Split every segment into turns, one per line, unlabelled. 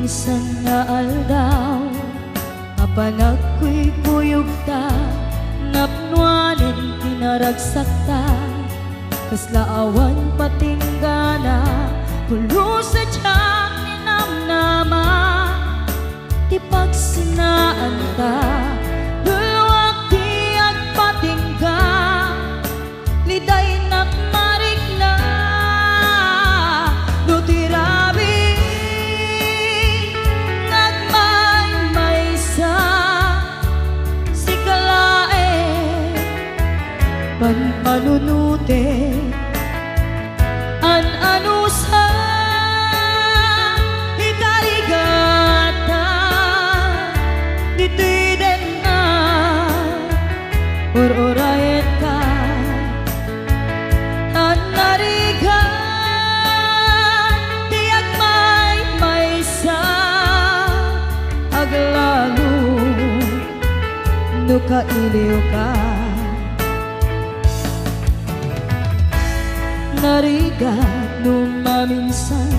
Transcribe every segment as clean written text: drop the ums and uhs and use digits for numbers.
Minsan nga aldaw apan ako'y kuyog ta, napnuanin pinaragsak ta, kasla awan patinggana, pulo sa tiyak ni namnama, ti pagsinaan ta, dulwag ti agpatingga, liday nakmarik na, no tirabi, nagmay-maysa, si kalae, panpanunute, an-ano sa ikarigata, dito'y din na or-orayet ka, tan-narigan tiyak may-maysa, aglalo no kailiw ka. Narigat nung maminsan,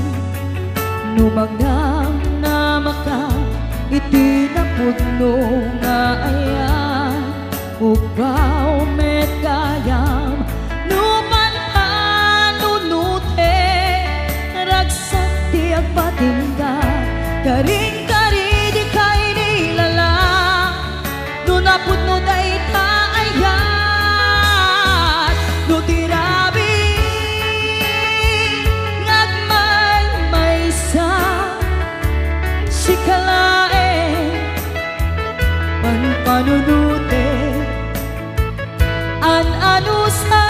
numagnam na maka, itinapudno nga ayan, ugaw met gayam, numan anunute, ragsak ti agpatingga, karing-kari di kay nilala, nunapudno day taayat, nutirabi, si kalae, panpanunute, an-ano sa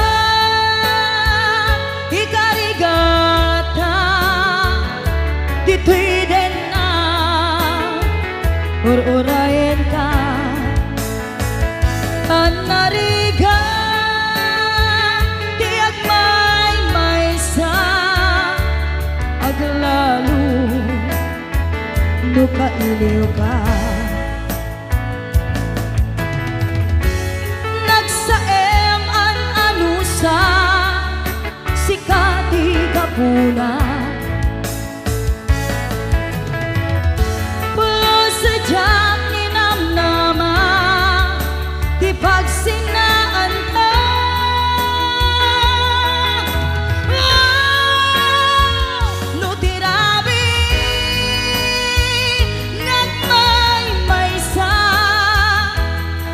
ikarigata, dito'y din na or-orayen ka, tan-narigan tiyak may-maysa, aglalo no kailiw ka. Nagsaem an-ano sa sikati kapuna, pulo sa diyak ni namnama, di pagsinaan ka, no tirabi,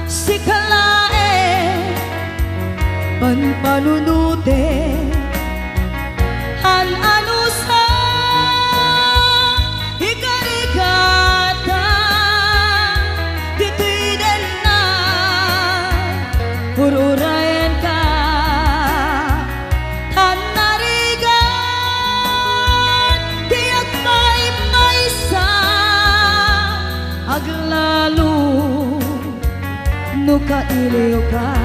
si kalae, panpanunute, an-ano sa ikarigata, dito'y din na ururayan ka, tan-narigan tiyak may-maysa, aglalo no kailiw ka.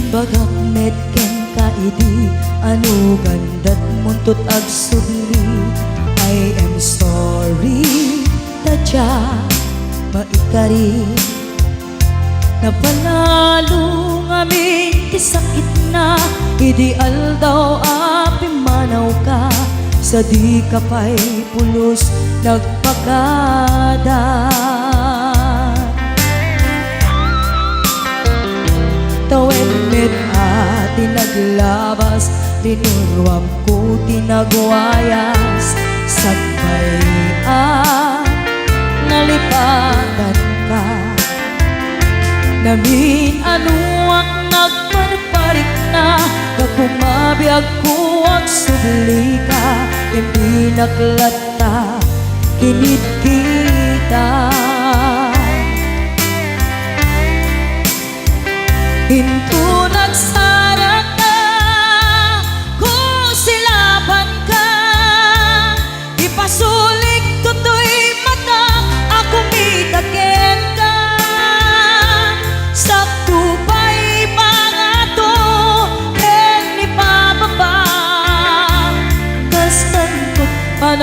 Bagak met ken kaidi, ano gandat muntot agsubli, I am sorry, tadya maikari, napanalo ngamin ti sakit na, ideal daw api manaw ka, sa di ka pa'y pulos nagpakada. Tawen met ati naglabas, tinuruam ko tinagwayas, sagbayan nalipatan ka, namin ano ang nagparparik na, kakumabiyag ko ang subli ka, hindi naklata, kinit kita. Hinto nagsarat na, kung silaban ka, ipasulig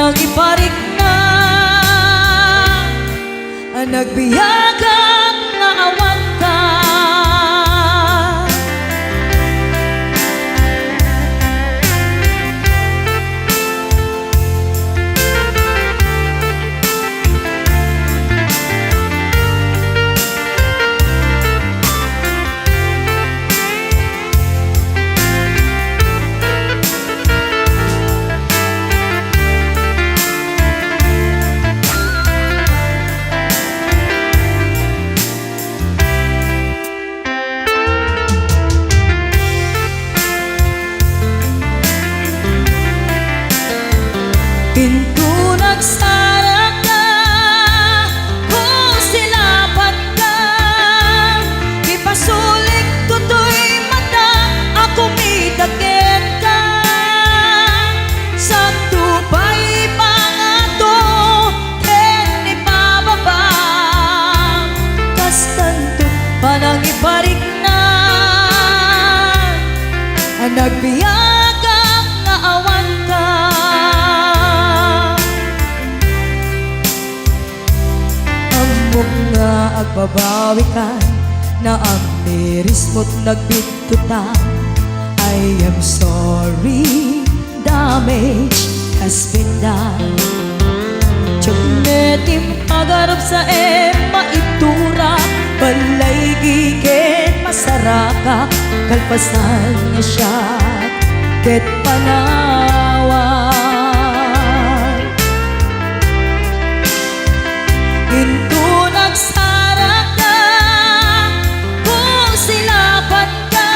panang iparik na nagbiyagang nga awan ka. Pinto nagsara ka, kung silapan ka, ipasulik tutoy mata, ako midagit ka. Sa tupay pangato, ken ipababa, kastanto panang ibarik na, nagbiyagang nga awan ka. Nga agbabawi ka na ang miris mo't nagbitutan. I am sorry, damage has been done. Tiyagnetim pagarap sa maitura, balay gigit masaraka, kalpasan niya siya ket panawan. Into nagsara ka, kung silapan ka,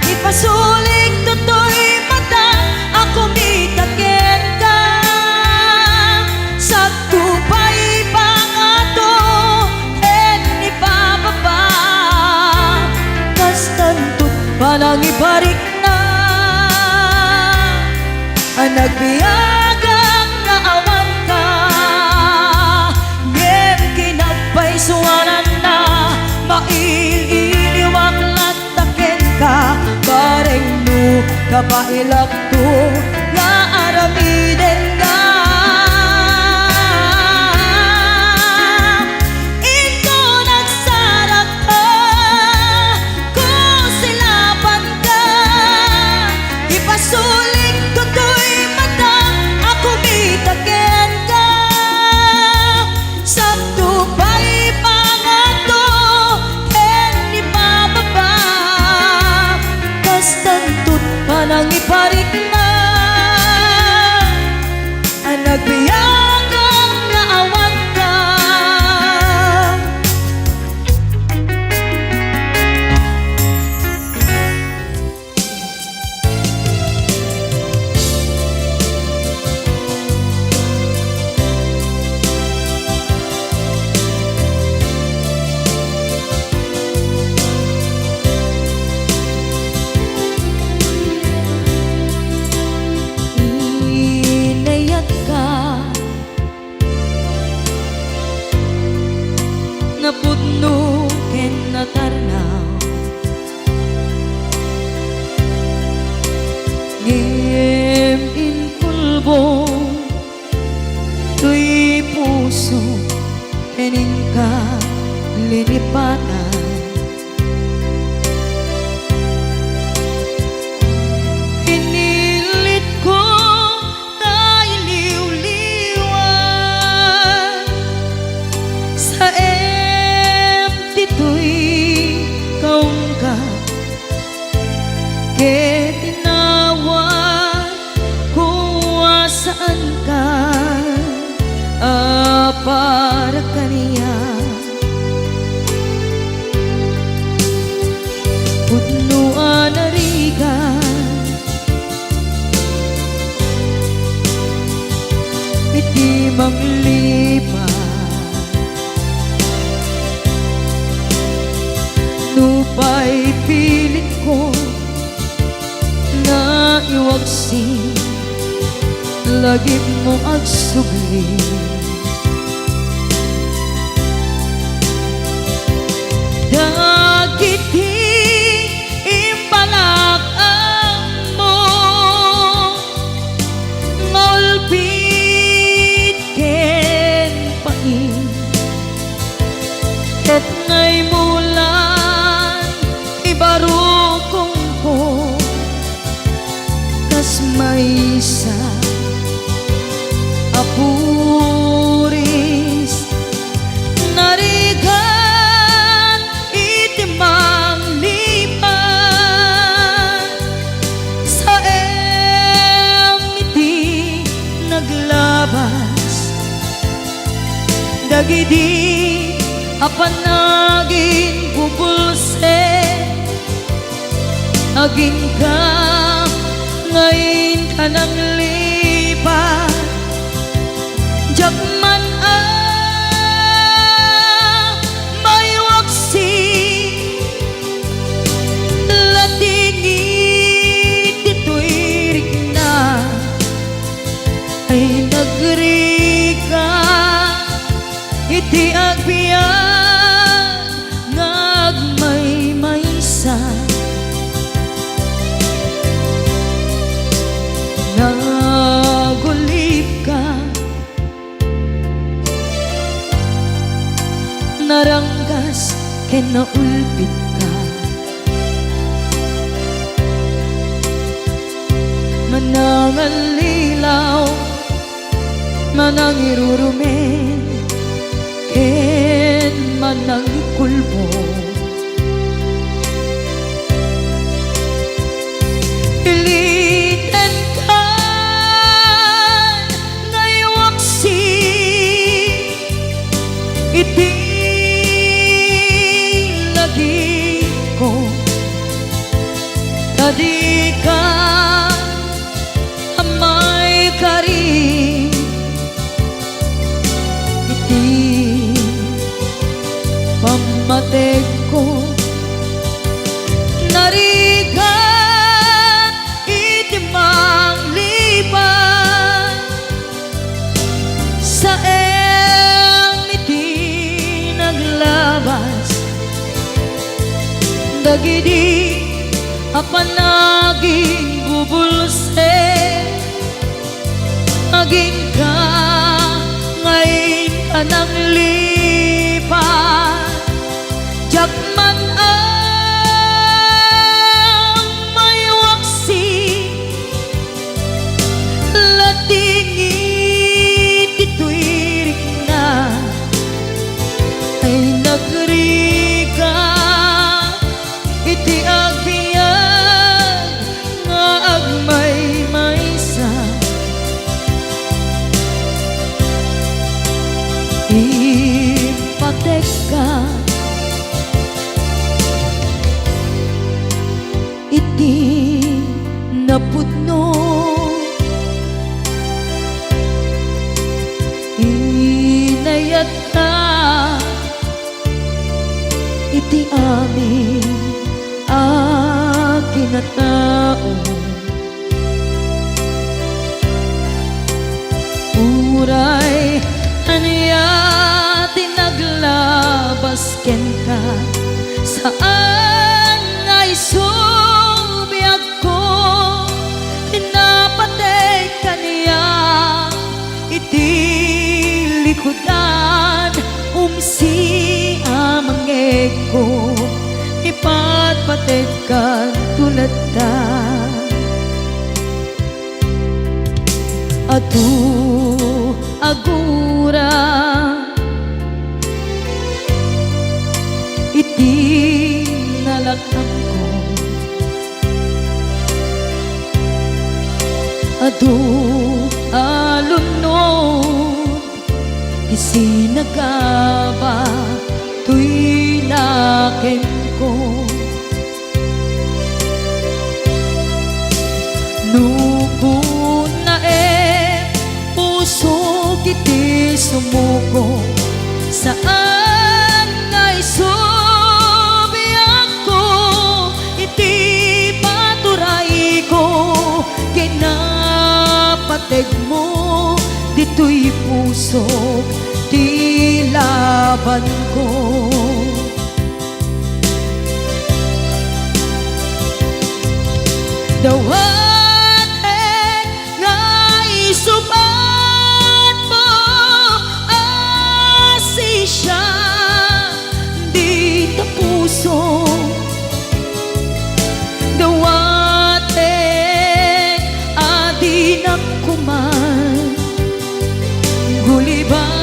ipasulik tutoy mata, ako mitagin ka. Sa tupay pangato, en ipababa, kastantot panang ibarik na, nagbiyagang nga awan ka. Suwanan na maililiwag latakin ka, bareng no kapailak to nga aramiden ka. Ito nagsarak ka, kung silapan ka, ipasulik tutoy mata, ako mitagin ka. Sa tupay pangato, ken ipababa, kastantot panang iparik na, nagbiyagang nga awan ka. Napudno ken natarnaw, ngem in pulbo, tuy puso kening ka linipatan. Pinilit ko na iliw-liwan sa to'y kaungkat, ke tinawag kung saan ka, para kaniya. Pudnuan na rigan, iti manglipan, nupay pilit ko na iwagsin, lagi mo agsugli. Dagiti imbalak ang mo, ngolpi naglabas dagiti apanagin bubulse aging ka ngayon ka nang lipat jakman may waksi latingit dito'y rigna ay nagrika iti agbiyan ngagmaymaysa nagulip ka naranggas ken naulpit ka manangalilaw manangirurumen ken manangikulbo iliten ka ngaywaksi iti lagi ko tadi ka amay kari pamatek ko narigat iti manglipan sa iti naglabas dagidi apanaging bubulse aging ka ngayon ka nang lipat jakman may waksi latingit dito'y rigna ay nagrika iti agbiyan nga agmaymaysa ipatek ka iti napudno inayat ka iti amin kinatao uray aniya tinaglabas ken ka saan ay subiyag ko pinapatay kaniya iti likudan umsi amangeg ko ipatpatay kan tulad ta adu agura iti nalakang ko adu alunod isinagaba tuy nakem ko nukun na puso kiti sumuko saan ngay subiyag ko iti paturay ko kinapateg mo dito'y puso di laban ko dawatek nga isubat mo asisya di ta puso dawatek adi nakuman guliban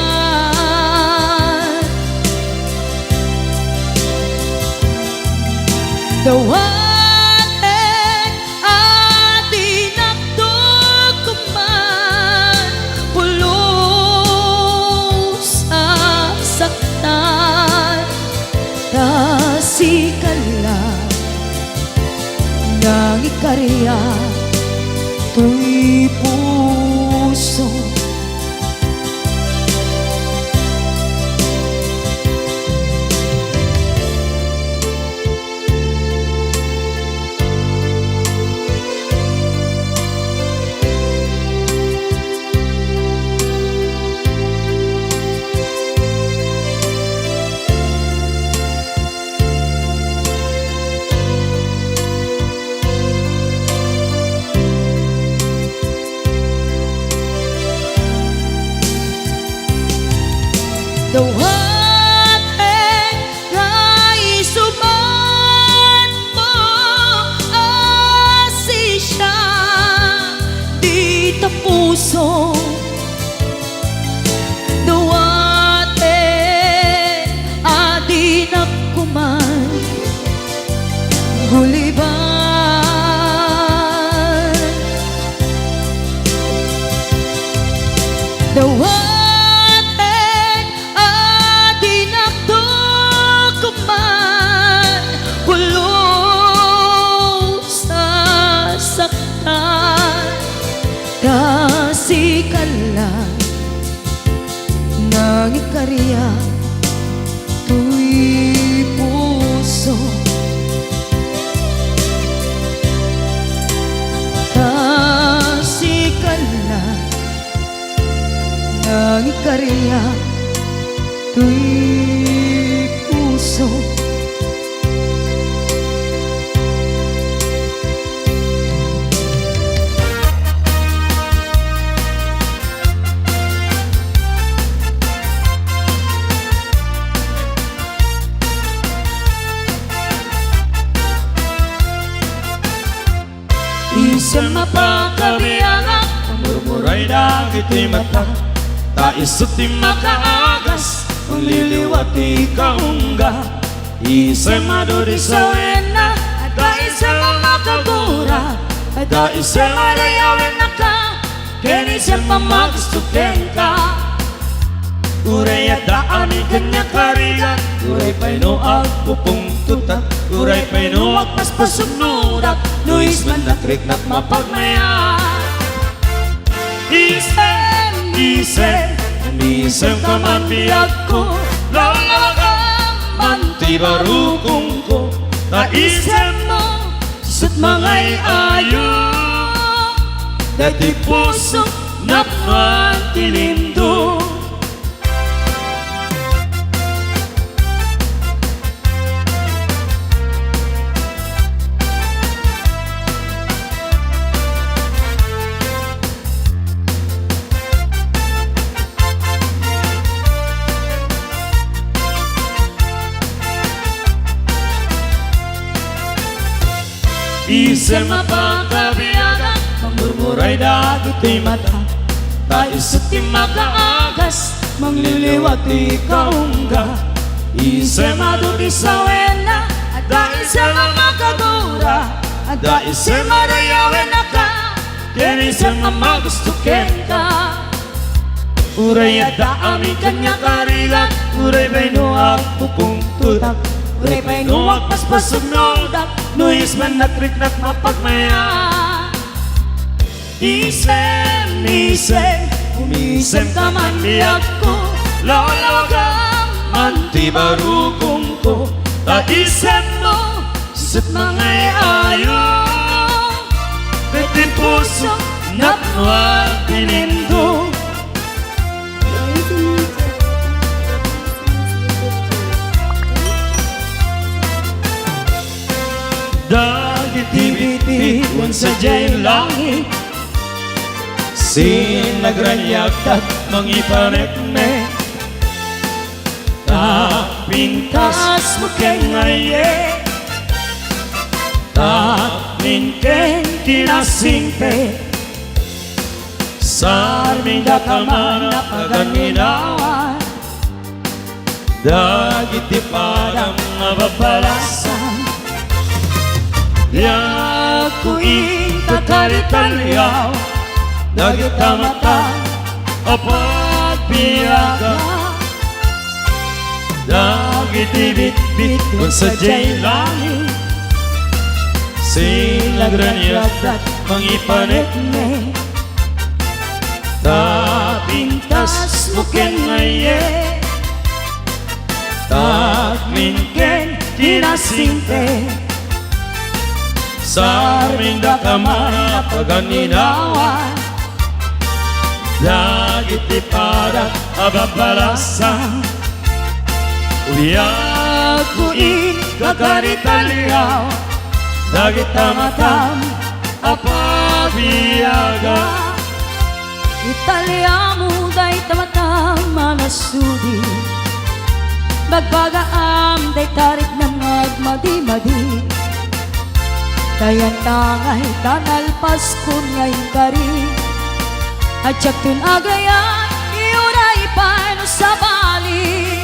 dawatek adi naktukuman karya, tuy puso. Dawatin kay suman mo asisya di tapuso. Dawatin adi nakuman guliban. Dawatin kasikala ng ikarya, tuy puso. Kasikala ng ikarya, tuy puso. Isang mapakabiyaga,
murmuray na ito'y mata, taisot di makaagas, mangliliwati kaungga. Isang maduri sa wena, ada isang makagura, ada isang marayawin na ka, kaya isang pamagustukin ka. Uray ada ami kanya karigan, uray pa'y no agpupong tutak, uray pa'y no agpaspasog nudak, Luis man nakriknak mapagmaya. Isem, isem, isem ka man biyag ko, lalagang mantibarukong ko, ta isem mo, sut mangay ayo, dati puso napman tilindo. Isang mapakabiyaga, murmuray na ito'y mata, taisot di makaagas, mangliliwati kaungga. Isang maduri sa wena, ada isang makagura, ada isang marayawin na ka, kaya isang magustukin ka. Uray ada amin kanya karigan, uray ba'y nuwag pupong tutak, uray pa'y nuwag paspasog nudak, Luis man nakriknak mapagmaya. Isem, isem, umisem ka man biyag ko, lalagang mantibarukong ko, ta isem mo, sut mangay ayo, dati puso napnual tinindo. Dagiti-biti-bituan sa diyay langit, sinagranyagtat mangipanek-nek, tapintas mo keng ngaye, tapin keng kinasingpe, sarming dakaman na paganginawan, dagiti parang mababalasan. Yaku inta karitalyaw, dagita mata apat piyaga, dagiti bit-bit kung sa jay langit, Silagranyagat mangipanet
ne
Tapintas muken ngaye Takminken kinasinte Sarming dakamana paganinawan Lagi ti padat ababalasan Uyakuin kagaritaliyaw Lagi tamatam apabiyaga
Italia muday tamatang manasudi Magbagaam day tarik ng magmadi-madi Kayang tangay tanalpas kun ngayon kari At tun agayan iuray paano sa bali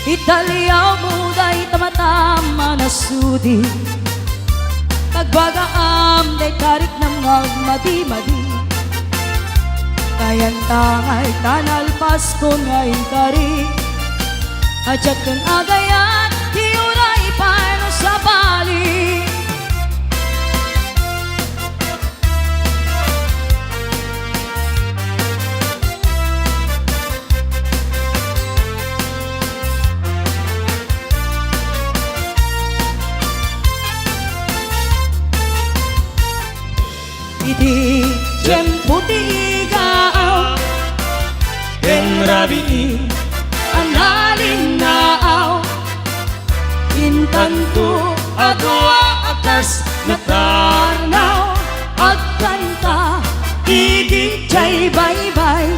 Italia muday tamatang manasudi Magbagaam day tarik ng magmadi-madi Kayang tangay tanalpas ko ngayon kari At tun agayan iuray paano sa bali Iti tiempo tigaw
Ken rabi
Analin naaw Intanto
Adwa akas
natarnaw Agkanta Iti jay bye-bye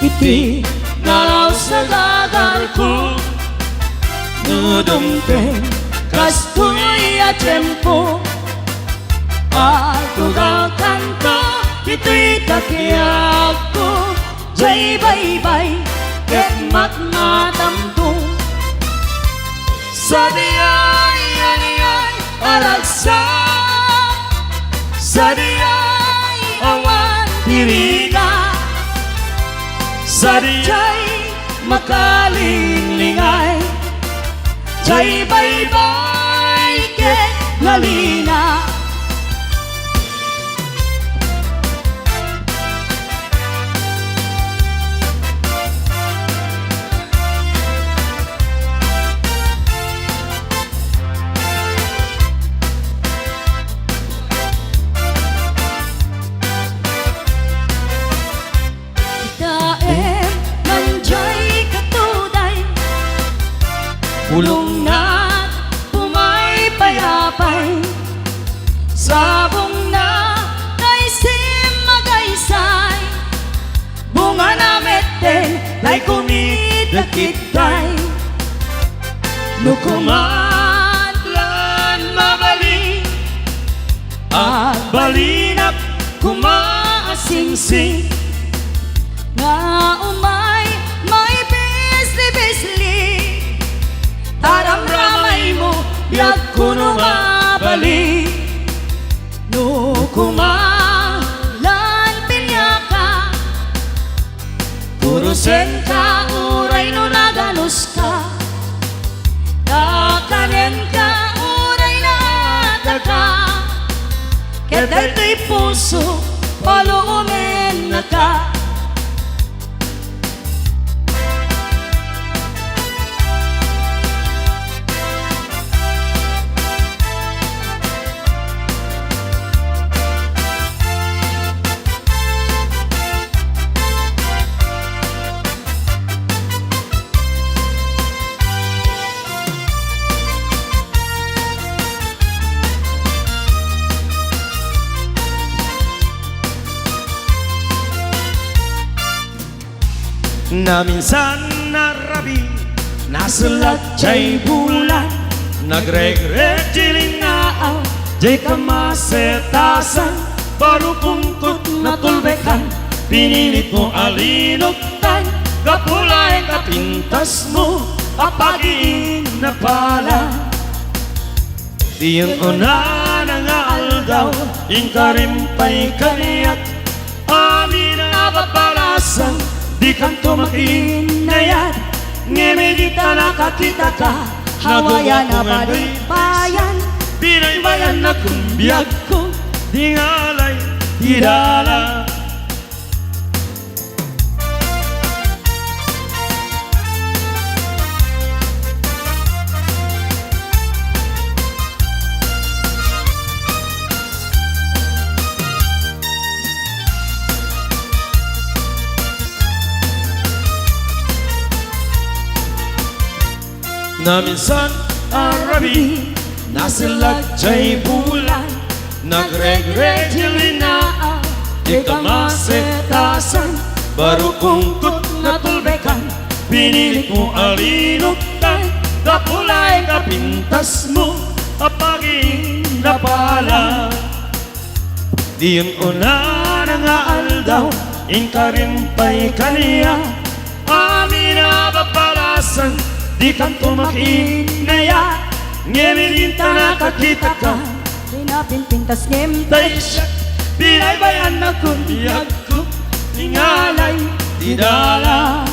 Iti nalaw sa gagal ko
Nudumten
Kastoy a tiempo Pagkugaw kanto Ito'y takiyak ko Jay bye-bye Ket matmatamto
Sa diyay yan aragsa Sa diyay
awan
tiriga Sa diyay
Jay makalingay Jay bye-bye Ket nalina Daem nanjay katuday Pulong na pumay payapay Sabong na naisim magaysay Bunga na meten Day kumidakitay Nukumadlan mabali
At balinap kumaasingsing
Nga umay may bisli-bisli Taram-ramay mo Yag kuno mabali No kumalan pinyaka Purusen ka uray no naganus ka Kakanen ka uray na ataka Keday to'y puso paluumin na ka
Na minsan narabi Nasulat jay bulan Nagreg-reg jilingaan Jay kamasetasan Baru pungkot na tulbekan Pinilit mo alinugtan Kapulay kapintas mo Apagiin na pala Di yung una na nga aldaw Ingkarimpay kaniyak Amin na babalasan Di kan tumakinayat Ngimigita nakakita ka Hawaya na balibayan Binaybayan na kung biyag ko Dingalay, hidala Na minsan ang rabi Nasilagtay bulan Nagregregili na Di ka masetasan Baru kungkot na tulbekan Pinilit mo alinukan Kapulay kapintas mo Apaging napala Di yun una nga aldaw Inka rin pa'y kaniya Amin na papalasan Di kanto makinaya Ngemirinta na kakita ka
Pinapinpintas ngem
Tay siya Binaybayan na kung biyag ko Tingalay di dala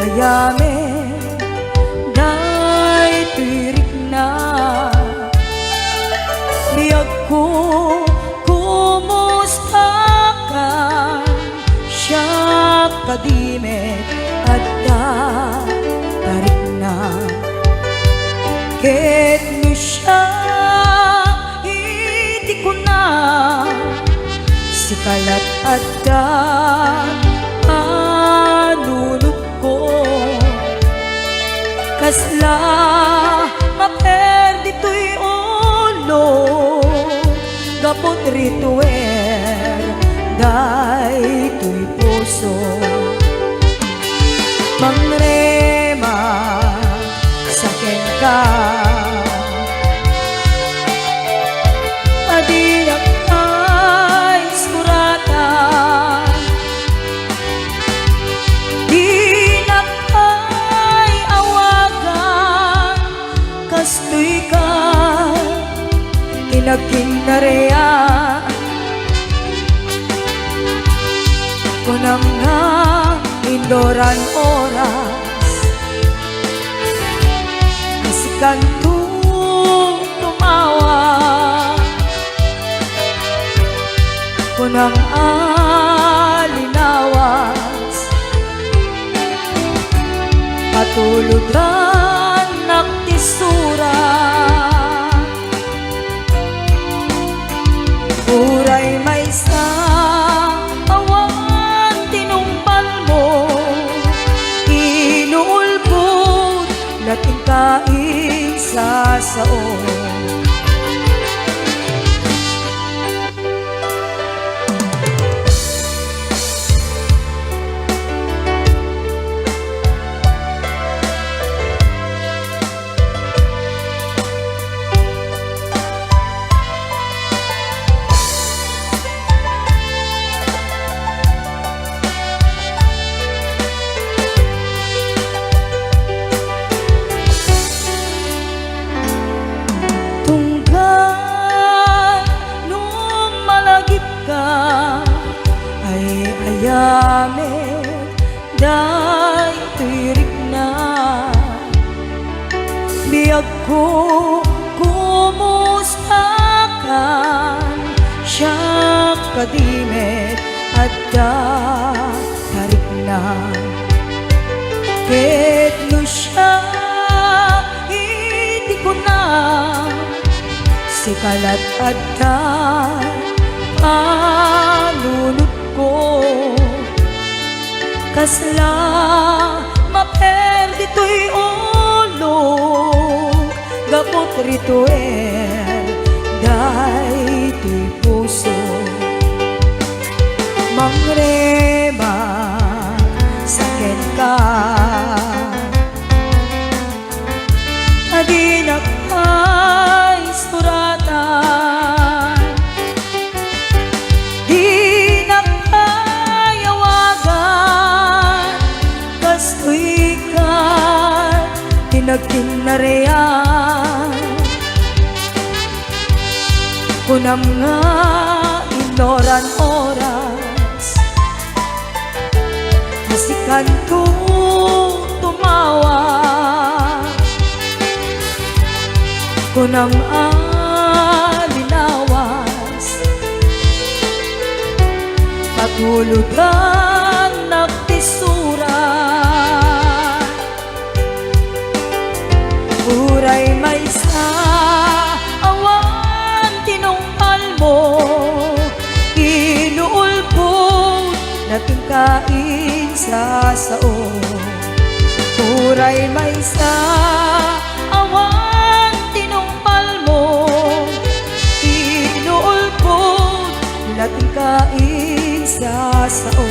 Ayame day tirik na Biyag ko kumusta ka Siya kadime at tarik na Ket mo siya hindi ko na Sikalat at panunod ko Kasla maperdi to'y ulo Gapot rituer Day to'y puso Mangrema sakin ka Adiyak ay suratan Kastoy ka inaging nareya Kunang nga indoran oras Kasikan tumawa Kunang alinawas Patuludan nagtisura Uray may sa awan tinumpal mo Inuulbot nating kain sa saon Ayame day tirik na Biyag ko kumusta kan Siya kadime at tarik na Ket no siya hindi ko na Sikalat at panunod ko kasla maperdi to'y ulog gapot rituel day to'y puso mangrema saken ka adi na kay suratan di na kayawagan kastoy ka tinagtinarean kunam nga inoran oras masikan ko tumawa kunam alinawas patulugan nagtisura uray may sa awan tinungkal mo inuulpot na tingkain sa sao uray may sa awan tinungkal mo inuulpot na tingkain sa sao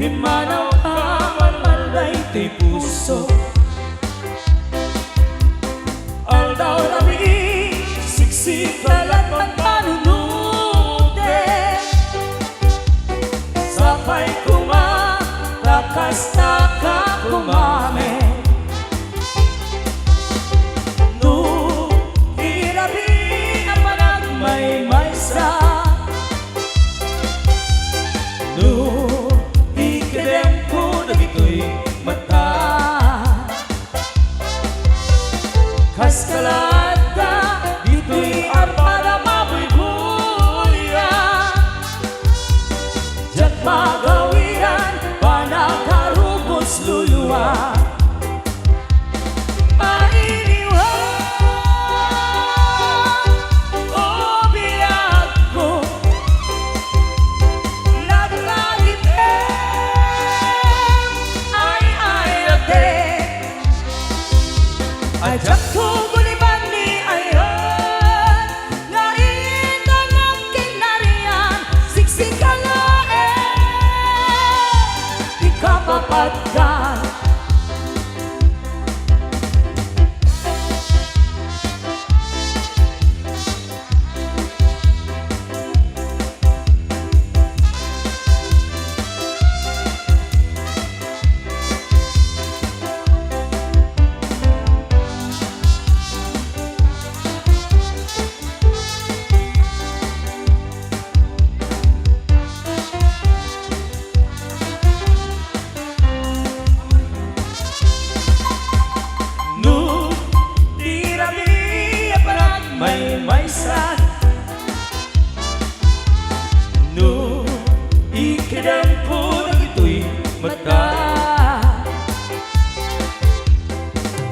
Himanaw ka malmalday ti puso aldaw rami siksikalat magpanunute sapay kuma lakas na ka kumame no irabi na panagmay sa no kaskalada dito'y arpada mabuy-buya Diyak magawiran panakarubos luluwa Mainiwan o biyag ko Naglagitem ay ate Ajak ko guliban ni ayon Ngayon na ng kinarian Siksik ka laeng Di ka papagkat may sa no ikidam po na ito'y mata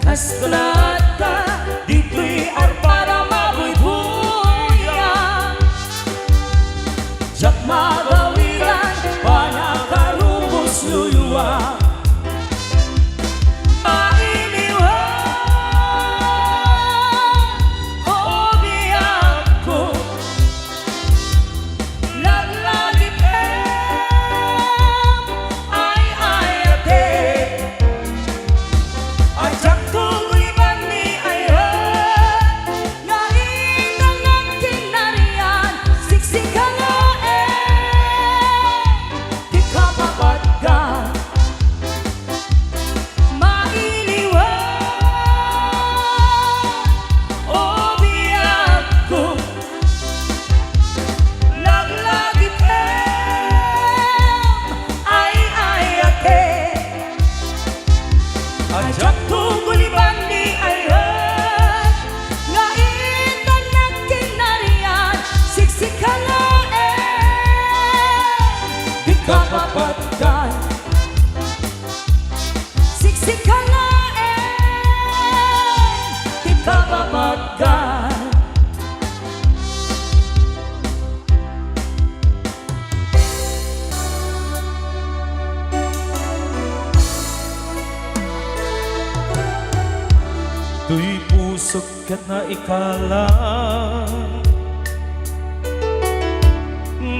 kaskalata dito'y arpada mabuy-buya Diyak magawiran panakarubos luluwa Jack
ket na ikala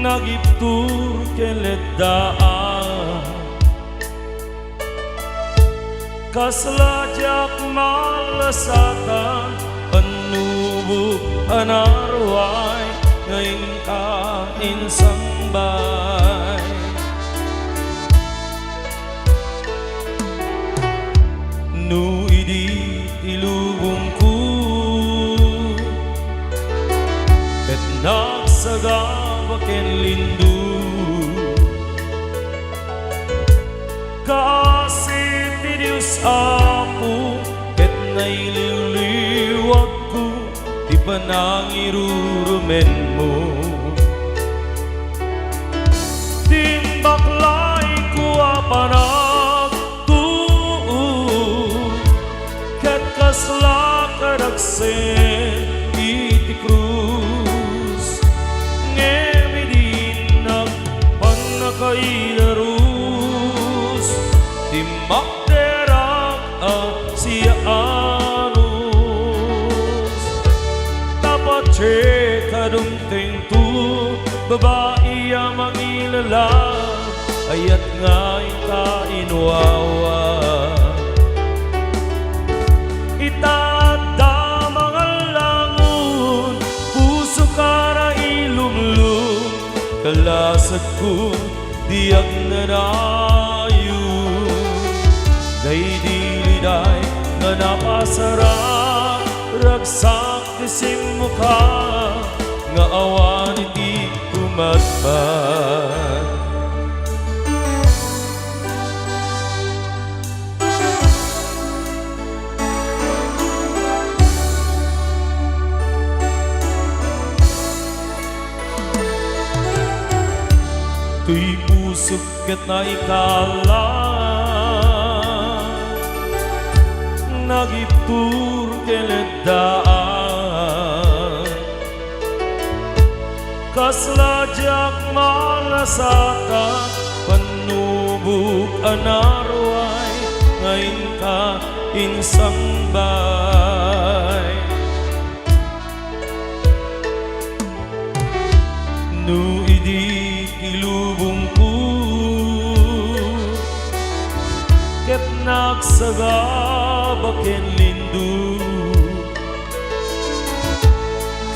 nagiptur keledaan kaslajak malasatan penubuk anarway ngayon ka insambay nu idi tilubungku ket nagsagabaken lindu kasih ti Diyos Apo ket naililiwag ko di panangirurumen mo timbaklay ko apanag ket kasla kadaksen iti krus ngemidinag panakailarus timakderak siya anus tapat kadumteng tu babae amang ilala ayat nga ikainwawa itada mga langon puso kara ilumlum kalasag ko diag nanayo daydiliday nga napasara ragsak isim mukha nga awan iti kumatpat tuy pusok ket na ikala nagiptur keledaan kaslajak malasata panubuk anarway ngayon ka insambay nu idi ilubungku ket nagsagabaken lindu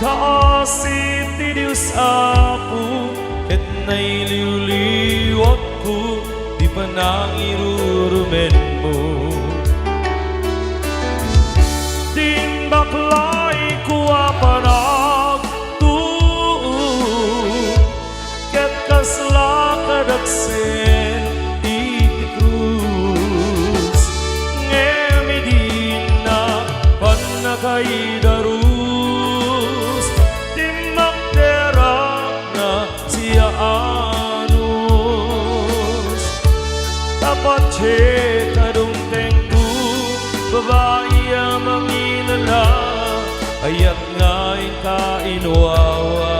kasih ti Diyos Apo ket naililiwag ko di panangirurumen mo timbaklay ko apanag ket kasla kadaksen iti krus ngemidina panakaidarus timakderak na siya anus tapat kadumteng tu babae amang ilala ayat nga ikainwawa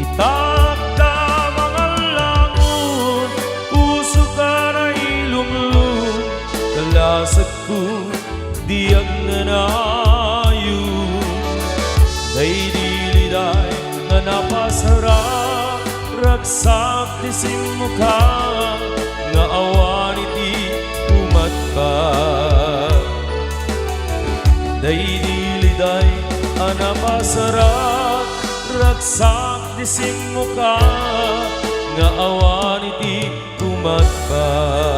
itakda mga langon puso ka na ilumlum kalasag ko diag nanayo daydiliday nga napasara ragsak isim mukha nga awan iti kumatpat daydiliday nga napasara ragsak isim mukha nga awan iti kumatpat